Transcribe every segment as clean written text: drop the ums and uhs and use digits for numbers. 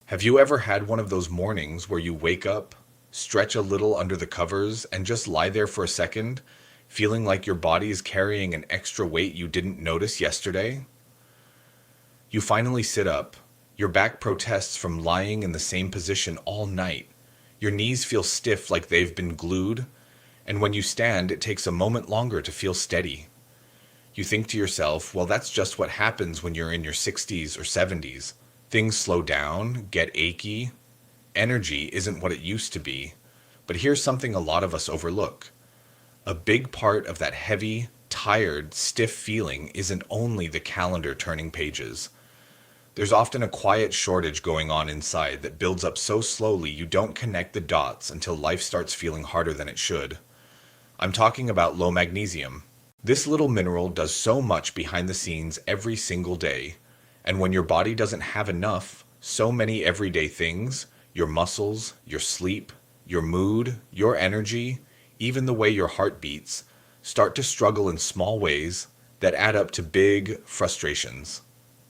Have you ever had one of those mornings where you wake up, stretch a little under the covers, and just lie there for a second, feeling like your body is carrying an extra weight you didn't notice yesterday? You finally sit up. Your back protests from lying in the same position all night. Your knees feel stiff like they've been glued, and when you stand, it takes a moment longer to feel steady. You think to yourself, well, that's just what happens when you're in your 60s or 70s. Things slow down, get achy. Energy isn't what it used to be. But here's something a lot of us overlook. A big part of that heavy, tired, stiff feeling isn't only the calendar turning pages. There's often a quiet shortage going on inside that builds up so slowly you don't connect the dots until life starts feeling harder than it should. I'm talking about low magnesium. This little mineral does so much behind the scenes every single day, and when your body doesn't have enough, so many everyday things, your muscles, your sleep, your mood, your energy, even the way your heart beats, start to struggle in small ways that add up to big frustrations.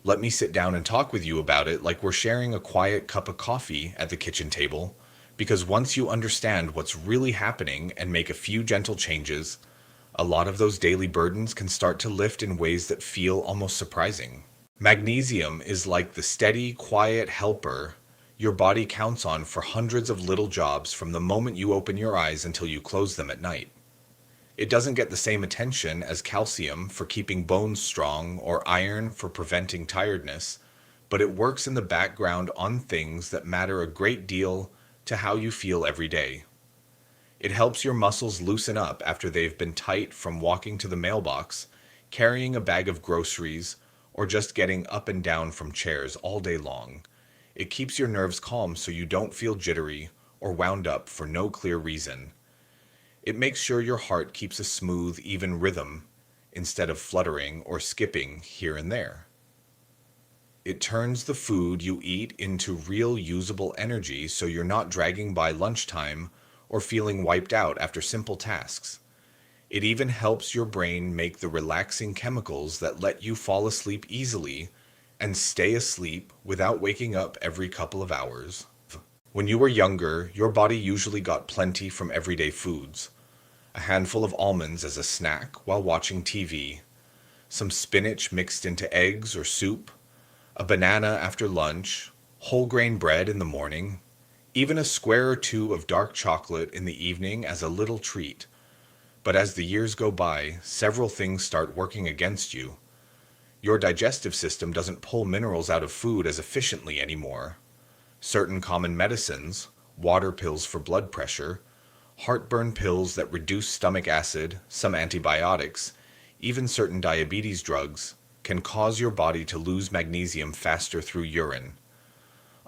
Let me sit down and talk with you about it like we're sharing a quiet cup of coffee at the kitchen table, because once you understand what's really happening and make a few gentle changes, a lot of those daily burdens can start to lift in ways that feel almost surprising. Magnesium is like the steady, quiet helper your body counts on for hundreds of little jobs from the moment you open your eyes until you close them at night. It doesn't get the same attention as calcium for keeping bones strong or iron for preventing tiredness, but it works in the background on things that matter a great deal to how you feel every day. It helps your muscles loosen up after they've been tight from walking to the mailbox, carrying a bag of groceries, or just getting up and down from chairs all day long. It keeps your nerves calm so you don't feel jittery or wound up for no clear reason. It makes sure your heart keeps a smooth, even rhythm instead of fluttering or skipping here and there. It turns the food you eat into real usable energy so you're not dragging by lunchtime or feeling wiped out after simple tasks. It even helps your brain make the relaxing chemicals that let you fall asleep easily and stay asleep without waking up every couple of hours. When you were younger, your body usually got plenty from everyday foods. A handful of almonds as a snack while watching TV, some spinach mixed into eggs or soup, a banana after lunch, whole grain bread in the morning, even a square or two of dark chocolate in the evening as a little treat. But as the years go by, several things start working against you. Your digestive system doesn't pull minerals out of food as efficiently anymore. Certain common medicines, water pills for blood pressure, heartburn pills that reduce stomach acid, some antibiotics, even certain diabetes drugs, can cause your body to lose magnesium faster through urine.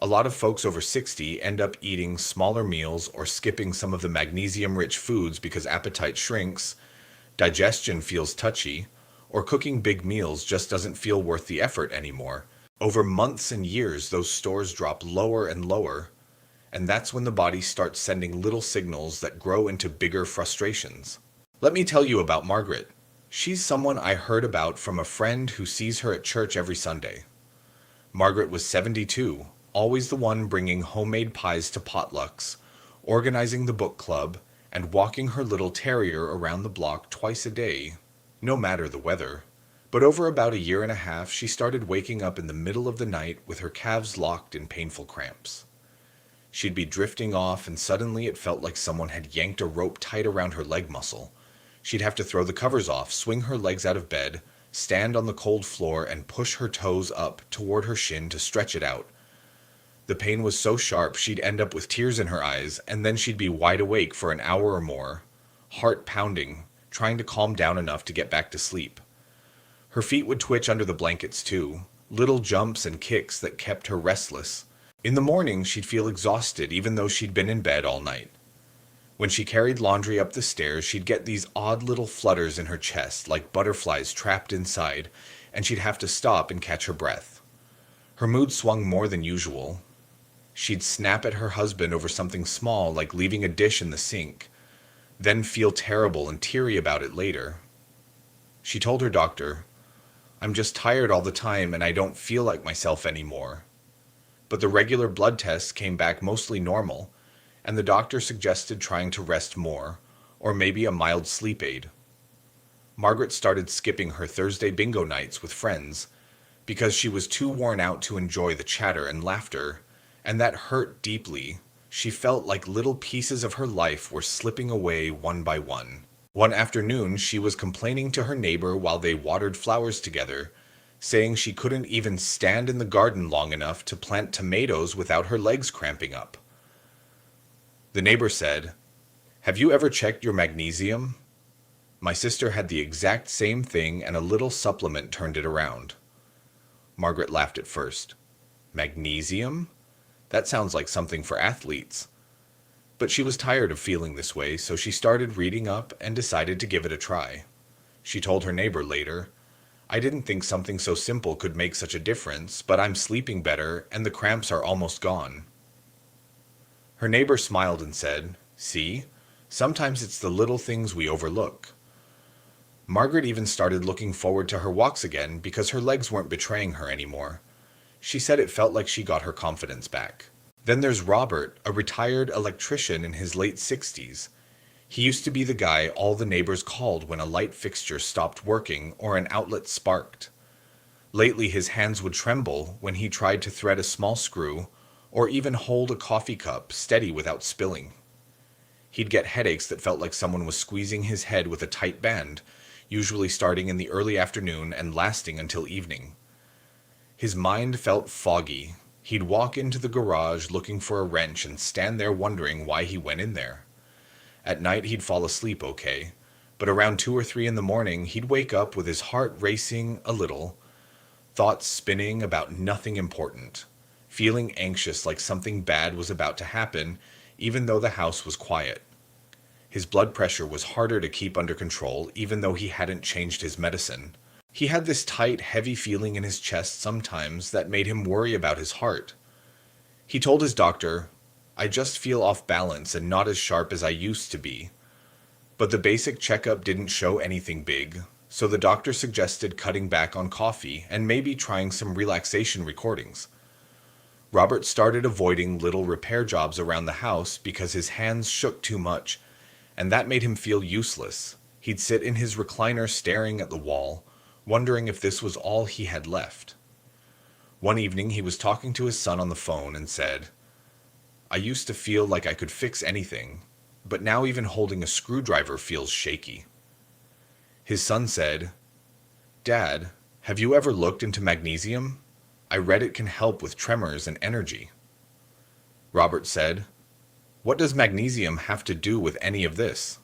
A lot of folks over 60 end up eating smaller meals or skipping some of the magnesium-rich foods because appetite shrinks, digestion feels touchy, or cooking big meals just doesn't feel worth the effort anymore. Over months and years, those stores drop lower and lower, and that's when the body starts sending little signals that grow into bigger frustrations. Let me tell you about Margaret. She's someone I heard about from a friend who sees her at church every Sunday. Margaret was 72, always the one bringing homemade pies to potlucks, organizing the book club, and walking her little terrier around the block twice a day, no matter the weather. But over about a year and a half, she started waking up in the middle of the night with her calves locked in painful cramps. She'd be drifting off, and suddenly it felt like someone had yanked a rope tight around her leg muscle. She'd have to throw the covers off, swing her legs out of bed, stand on the cold floor, and push her toes up toward her shin to stretch it out. The pain was so sharp she'd end up with tears in her eyes, and then she'd be wide awake for an hour or more, heart pounding, trying to calm down enough to get back to sleep. Her feet would twitch under the blankets too, little jumps and kicks that kept her restless. In the morning, she'd feel exhausted even though she'd been in bed all night. When she carried laundry up the stairs, she'd get these odd little flutters in her chest, like butterflies trapped inside, and she'd have to stop and catch her breath. Her mood swung more than usual. She'd snap at her husband over something small, like leaving a dish in the sink, then feel terrible and teary about it later. She told her doctor, "I'm just tired all the time and I don't feel like myself anymore." but the regular blood tests came back mostly normal, and the doctor suggested trying to rest more, or maybe a mild sleep aid. Margaret started skipping her Thursday bingo nights with friends because she was too worn out to enjoy the chatter and laughter, and that hurt deeply. She felt like little pieces of her life were slipping away one by one. One afternoon, she was complaining to her neighbor while they watered flowers together, saying she couldn't even stand in the garden long enough to plant tomatoes without her legs cramping up. The neighbor said, "Have you ever checked your magnesium?" My sister had the exact same thing, and a little supplement turned it around. Margaret laughed at first. Magnesium? That sounds like something for athletes. But she was tired of feeling this way, so she started reading up and decided to give it a try. She told her neighbor later, "I didn't think something so simple could make such a difference, but I'm sleeping better and the cramps are almost gone." Her neighbor smiled and said, "See, sometimes it's the little things we overlook." Margaret even started looking forward to her walks again because her legs weren't betraying her anymore. She said it felt like she got her confidence back. Then there's Robert, a retired electrician in his late 60s. He used to be the guy all the neighbors called when a light fixture stopped working or an outlet sparked. Lately, his hands would tremble when he tried to thread a small screw or even hold a coffee cup steady without spilling. He'd get headaches that felt like someone was squeezing his head with a tight band, usually starting in the early afternoon and lasting until evening. His mind felt foggy. He'd walk into the garage looking for a wrench and stand there wondering why he went in there. At night he'd fall asleep okay, but around 2 or 3 in the morning he'd wake up with his heart racing a little, thoughts spinning about nothing important, feeling anxious like something bad was about to happen, even though the house was quiet. His blood pressure was harder to keep under control, even though he hadn't changed his medicine. He had this tight, heavy feeling in his chest sometimes that made him worry about his heart. He told his doctor, "I just feel off balance and not as sharp as I used to be." But the basic checkup didn't show anything big, so the doctor suggested cutting back on coffee and maybe trying some relaxation recordings. Robert started avoiding little repair jobs around the house because his hands shook too much, and that made him feel useless. He'd sit in his recliner staring at the wall, wondering if this was all he had left. One evening he was talking to his son on the phone and said, "I used to feel like I could fix anything, but now even holding a screwdriver feels shaky." His son said, "Dad, have you ever looked into magnesium? I read it can help with tremors and energy." Robert said, "What does magnesium have to do with any of this?"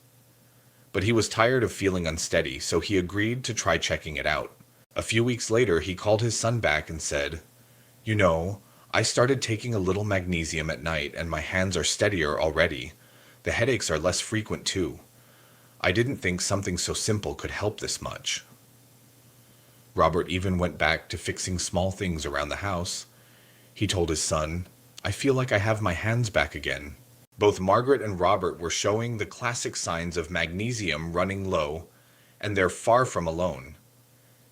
But he was tired of feeling unsteady, so he agreed to try checking it out. A few weeks later, he called his son back and said, "You know, I started taking a little magnesium at night and my hands are steadier already. The headaches are less frequent too. I didn't think something so simple could help this much." Robert even went back to fixing small things around the house. He told his son, "I feel like I have my hands back again." Both Margaret and Robert were showing the classic signs of magnesium running low, and they're far from alone.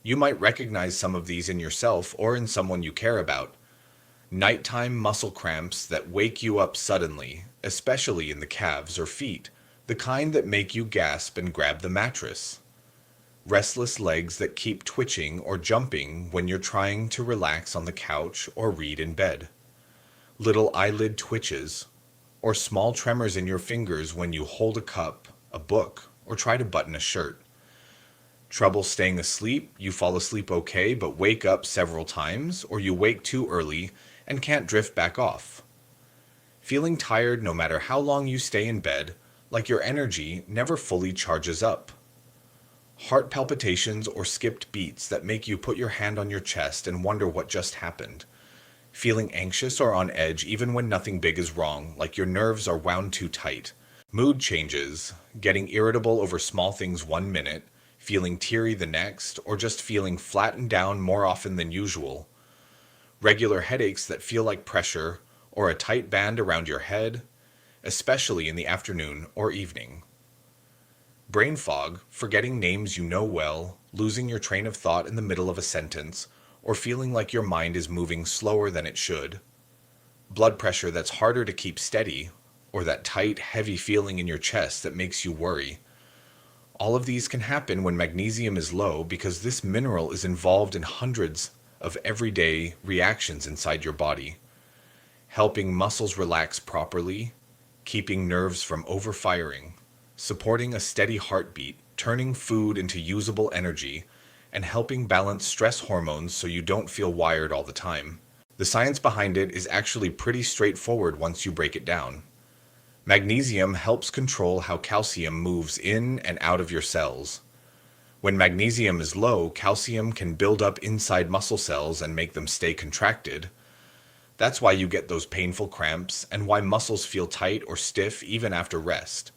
You might recognize some of these in yourself or in someone you care about. Nighttime muscle cramps that wake you up suddenly, especially in the calves or feet, the kind that make you gasp and grab the mattress. Restless legs that keep twitching or jumping when you're trying to relax on the couch or read in bed. Little eyelid twitches, or small tremors in your fingers when you hold a cup, a book, or try to button a shirt. Trouble staying asleep, you fall asleep okay but wake up several times, or you wake too early and can't drift back off. Feeling tired no matter how long you stay in bed, like your energy never fully charges up. Heart palpitations or skipped beats that make you put your hand on your chest and wonder what just happened. Feeling anxious or on edge even when nothing big is wrong, like your nerves are wound too tight. Mood changes, getting irritable over small things 1 minute, feeling teary the next, or just feeling flattened down more often than usual. Regular headaches that feel like pressure, or a tight band around your head, especially in the afternoon or evening. Brain fog, forgetting names you know well, losing your train of thought in the middle of a sentence, or feeling like your mind is moving slower than it should. blood pressure that's harder to keep steady, or that tight, heavy feeling in your chest that makes you worry. All of these can happen when magnesium is low because this mineral is involved in hundreds of everyday reactions inside your body, helping muscles relax properly, keeping nerves from overfiring, supporting a steady heartbeat, turning food into usable energy, and helping balance stress hormones so you don't feel wired all the time. The science behind it is actually pretty straightforward once you break it down. Magnesium helps control how calcium moves in and out of your cells. When magnesium is low, calcium can build up inside muscle cells and make them stay contracted. That's why you get those painful cramps and why muscles feel tight or stiff even after rest.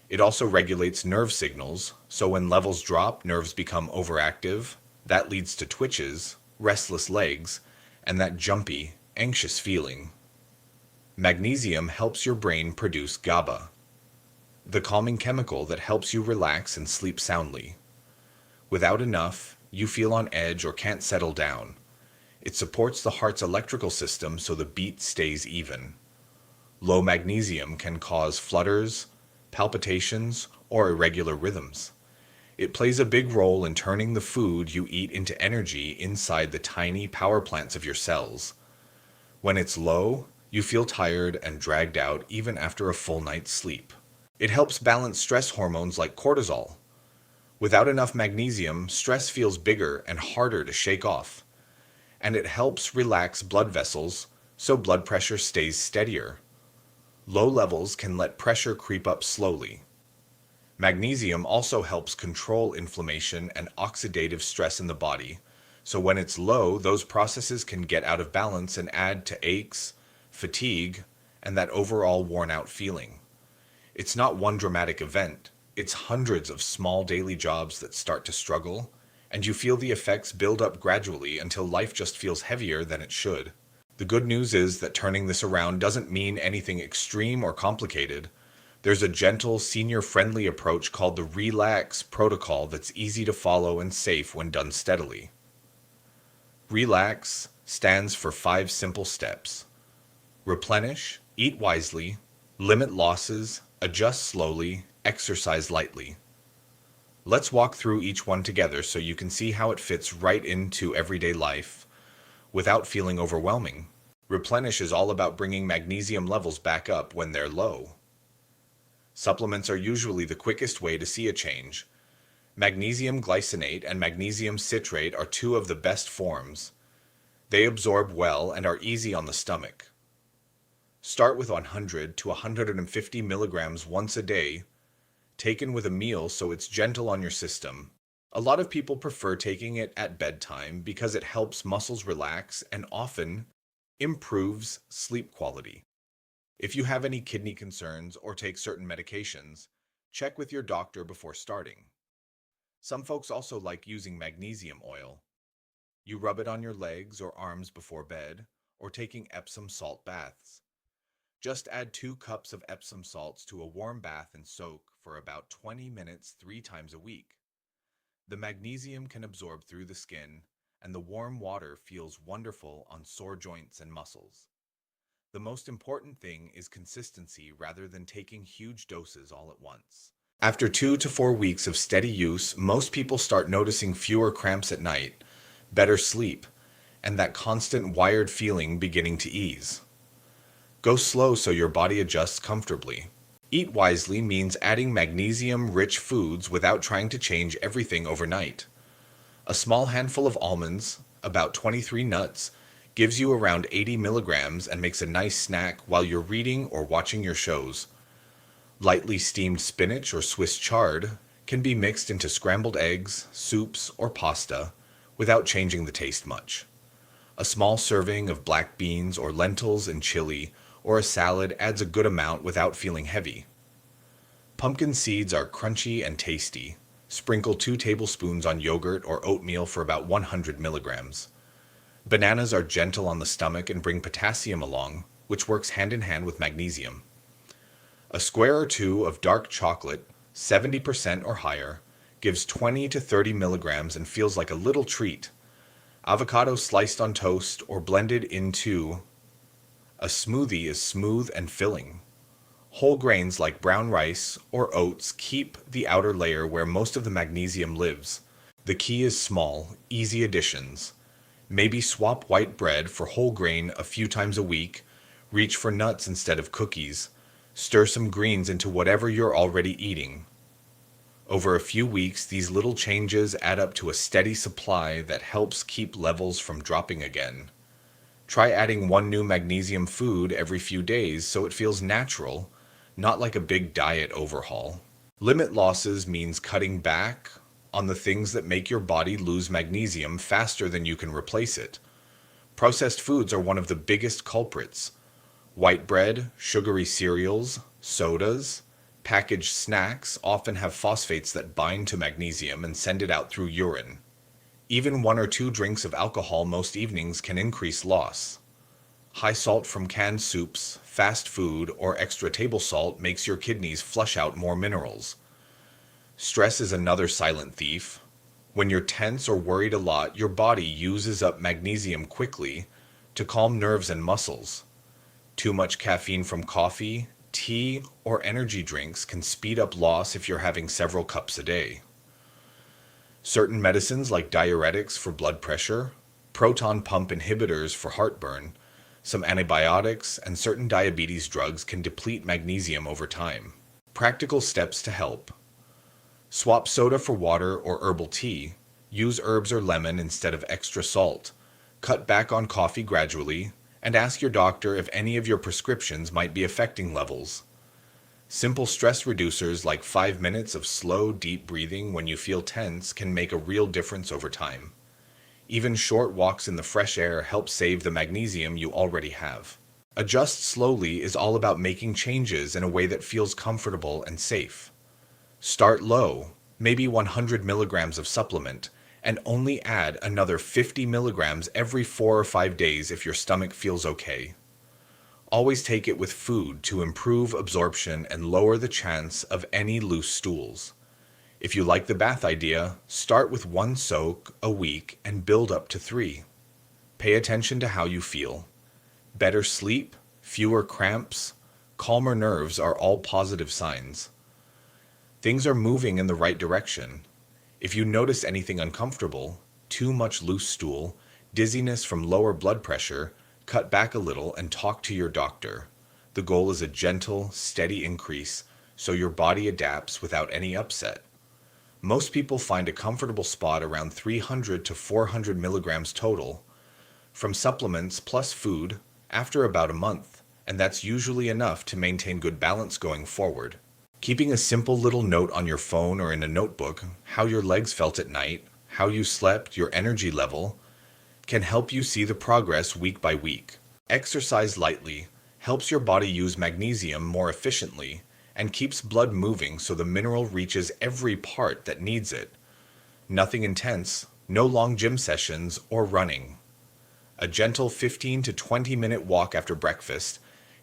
It also regulates nerve signals, so when levels drop, nerves become overactive. That leads to twitches, restless legs, and that jumpy, anxious feeling. Magnesium helps your brain produce GABA, the calming chemical that helps you relax and sleep soundly. Without enough, you feel on edge or can't settle down. It supports the heart's electrical system so the beat stays even. Low magnesium can cause flutters, palpitations, or irregular rhythms. It plays a big role in turning the food you eat into energy inside the tiny power plants of your cells. When it's low, you feel tired and dragged out even after a full night's sleep. It helps balance stress hormones like cortisol. Without enough magnesium, stress feels bigger and harder to shake off. And it helps relax blood vessels so blood pressure stays steadier. Low levels can let pressure creep up slowly. Magnesium also helps control inflammation and oxidative stress in the body, so when it's low, those processes can get out of balance and add to aches, fatigue, and that overall worn-out feeling. It's not one dramatic event, it's hundreds of small daily jobs that start to struggle, and you feel the effects build up gradually until life just feels heavier than it should. The good news is that turning this around doesn't mean anything extreme or complicated. There's a gentle, senior-friendly approach called the RELAX protocol that's easy to follow and safe when done steadily. RELAX stands for 5 simple steps. Replenish, eat wisely, limit losses, adjust slowly, exercise lightly. Let's walk through each one together so you can see how it fits right into everyday life without feeling overwhelming. Replenish is all about bringing magnesium levels back up when they're low. Supplements are usually the quickest way to see a change. Magnesium glycinate and magnesium citrate are 2 of the best forms. They absorb well and are easy on the stomach. Start with 100 to 150 milligrams once a day, taken with a meal so it's gentle on your system. A lot of people prefer taking it at bedtime because it helps muscles relax and often improves sleep quality. If you have any kidney concerns or take certain medications, check with your doctor before starting. Some folks also like using magnesium oil. You rub it on your legs or arms before bed, or taking Epsom salt baths. Just add 2 cups of Epsom salts to a warm bath and soak for about 20 minutes 3 times a week. The magnesium can absorb through the skin, and the warm water feels wonderful on sore joints and muscles. The most important thing is consistency rather than taking huge doses all at once. After 2 to 4 weeks of steady use, most people start noticing fewer cramps at night, better sleep, and that constant wired feeling beginning to ease. Go slow so your body adjusts comfortably. Eat wisely means adding magnesium-rich foods without trying to change everything overnight. A small handful of almonds, about 23 nuts, gives you around 80 milligrams and makes a nice snack while you're reading or watching your shows. Lightly steamed spinach or Swiss chard can be mixed into scrambled eggs, soups, or pasta without changing the taste much. A small serving of black beans or lentils and chili or a salad adds a good amount without feeling heavy. Pumpkin seeds are crunchy and tasty. Sprinkle 2 tablespoons on yogurt or oatmeal for about 100 milligrams. Bananas are gentle on the stomach and bring potassium along, which works hand in hand with magnesium. A square or 2 of dark chocolate, 70% or higher, gives 20 to 30 milligrams and feels like a little treat. Avocado sliced on toast or blended into A smoothie is smooth and filling. Whole grains like brown rice or oats keep the outer layer where most of the magnesium lives. The key is small, easy additions. Maybe swap white bread for whole grain a few times a week, reach for nuts instead of cookies, stir some greens into whatever you're already eating. Over a few weeks, these little changes add up to a steady supply that helps keep levels from dropping again. Try adding one new magnesium food every few days so it feels natural, not like a big diet overhaul. Limit losses means cutting back on the things that make your body lose magnesium faster than you can replace it. Processed foods are one of the biggest culprits. White bread, sugary cereals, sodas, packaged snacks often have phosphates that bind to magnesium and send it out through urine. Even 1 or 2 drinks of alcohol most evenings can increase loss. High salt from canned soups, fast food, or extra table salt makes your kidneys flush out more minerals. Stress is another silent thief. When you're tense or worried a lot, your body uses up magnesium quickly to calm nerves and muscles. Too much caffeine from coffee, tea, or energy drinks can speed up loss if you're having several cups a day. Certain medicines like diuretics for blood pressure, proton pump inhibitors for heartburn, some antibiotics, and certain diabetes drugs can deplete magnesium over time. Practical steps to help. Swap soda for water or herbal tea. Use herbs or lemon instead of extra salt. Cut back on coffee gradually, and ask your doctor if any of your prescriptions might be affecting levels. Simple stress reducers like 5 minutes of slow, deep breathing when you feel tense can make a real difference over time. Even short walks in the fresh air help save the magnesium you already have. Adjust slowly is all about making changes in a way that feels comfortable and safe. Start low, maybe 100 milligrams of supplement, and only add another 50 milligrams every 4 or 5 days if your stomach feels okay. Always take it with food to improve absorption and lower the chance of any loose stools. If you like the bath idea, start with 1 soak a week and build up to 3. Pay attention to how you feel. Better sleep, fewer cramps, calmer nerves are all positive signs. Things are moving in the right direction. If you notice anything uncomfortable, too much loose stool, dizziness from lower blood pressure, cut back a little and talk to your doctor. The goal is a gentle, steady increase so your body adapts without any upset. Most people find a comfortable spot around 300 to 400 milligrams total from supplements plus food after about a month, and that's usually enough to maintain good balance going forward. Keeping a simple little note on your phone or in a notebook, how your legs felt at night, how you slept, your energy level, can help you see the progress week by week. Exercise lightly helps your body use magnesium more efficiently and keeps blood moving so the mineral reaches every part that needs it. Nothing intense, no long gym sessions or running. A gentle 15 to 20 minute walk after breakfast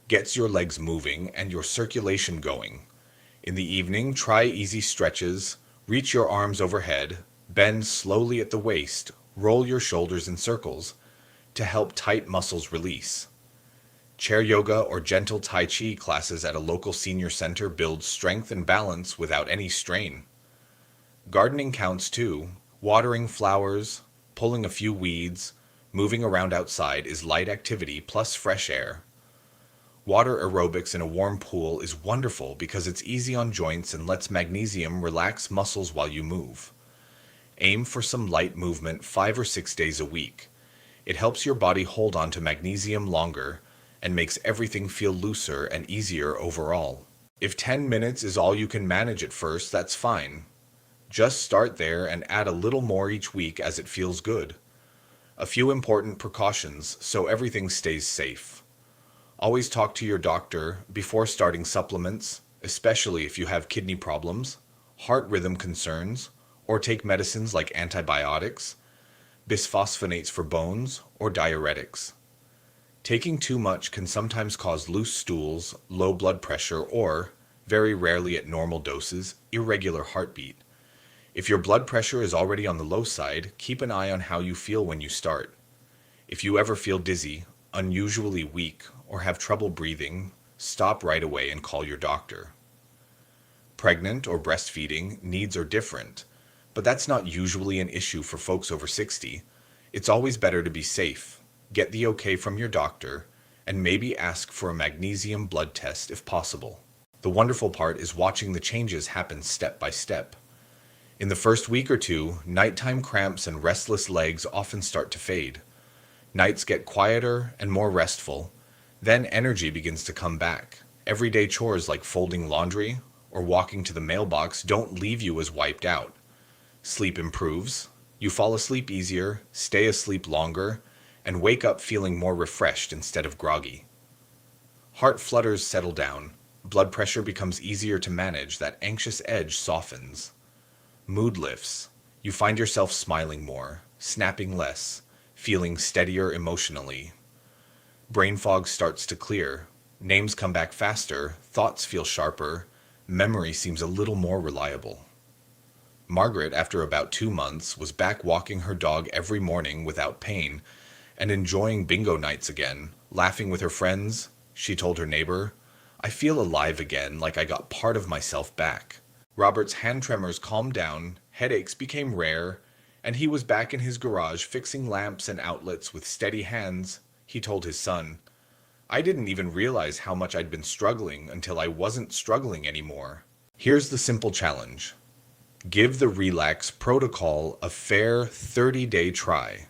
gets your legs moving and your circulation going. In the evening, try easy stretches, reach your arms overhead, bend slowly at the waist, roll your shoulders in circles to help tight muscles release. Chair yoga or gentle Tai Chi classes at a local senior center build strength and balance without any strain. Gardening counts too. Watering flowers, pulling a few weeds, moving around outside is light activity plus fresh air. Water aerobics in a warm pool is wonderful because it's easy on joints and lets magnesium relax muscles while you move. Aim for some light movement 5 or 6 days a week. It helps your body hold on to magnesium longer and makes everything feel looser and easier overall. If 10 minutes is all you can manage at first, that's fine. Just start there and add a little more each week as it feels good. A few important precautions so everything stays safe. Always talk to your doctor before starting supplements, especially if you have kidney problems, heart rhythm concerns, or take medicines like antibiotics, bisphosphonates for bones, or diuretics. Taking too much can sometimes cause loose stools, low blood pressure, or, very rarely at normal doses, irregular heartbeat. If your blood pressure is already on the low side, keep an eye on how you feel when you start. If you ever feel dizzy, unusually weak, or have trouble breathing, stop right away and call your doctor. Pregnant or breastfeeding needs are different, but that's not usually an issue for folks over 60. It's always better to be safe. Get the okay from your doctor, and maybe ask for a magnesium blood test if possible. The wonderful part is watching the changes happen step by step. In the first week or two, nighttime cramps and restless legs often start to fade. Nights get quieter and more restful. Then energy begins to come back. Everyday chores like folding laundry or walking to the mailbox don't leave you as wiped out. Sleep improves. You fall asleep easier, stay asleep longer, and wake up feeling more refreshed instead of groggy. Heart flutters settle down. Blood pressure becomes easier to manage. That anxious edge softens. Mood lifts. You find yourself smiling more, snapping less, feeling steadier emotionally. Brain fog starts to clear. Names come back faster, thoughts feel sharper, memory seems a little more reliable. Margaret, after about 2 months, was back walking her dog every morning without pain and enjoying bingo nights again. Laughing with her friends, she told her neighbor, "I feel alive again, like I got part of myself back." Robert's hand tremors calmed down, headaches became rare, and he was back in his garage fixing lamps and outlets with steady hands. He told his son, "I didn't even realize how much I'd been struggling until I wasn't struggling anymore." Here's the simple challenge. Give the Relax protocol a fair 30-day try.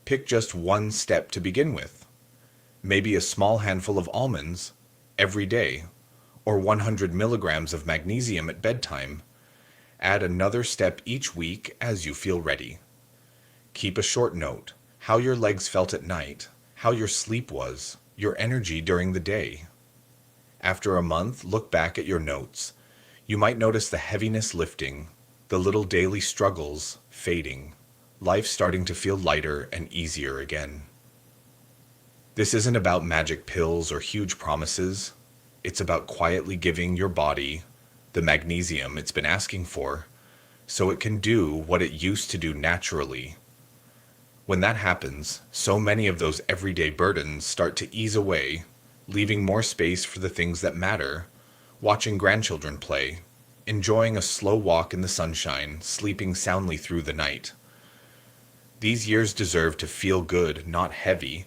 Pick just one step to begin with. Maybe a small handful of almonds every day, or 100 milligrams of magnesium at bedtime. Add another step each week as you feel ready. Keep a short note, how your legs felt at night, how your sleep was, your energy during the day. After a month, look back at your notes. You might notice the heaviness lifting, the little daily struggles fading, life starting to feel lighter and easier again. This isn't about magic pills or huge promises. It's about quietly giving your body the magnesium it's been asking for, so it can do what it used to do naturally. When that happens, so many of those everyday burdens start to ease away, leaving more space for the things that matter: watching grandchildren play, enjoying a slow walk in the sunshine, sleeping soundly through the night. These years deserve to feel good, not heavy,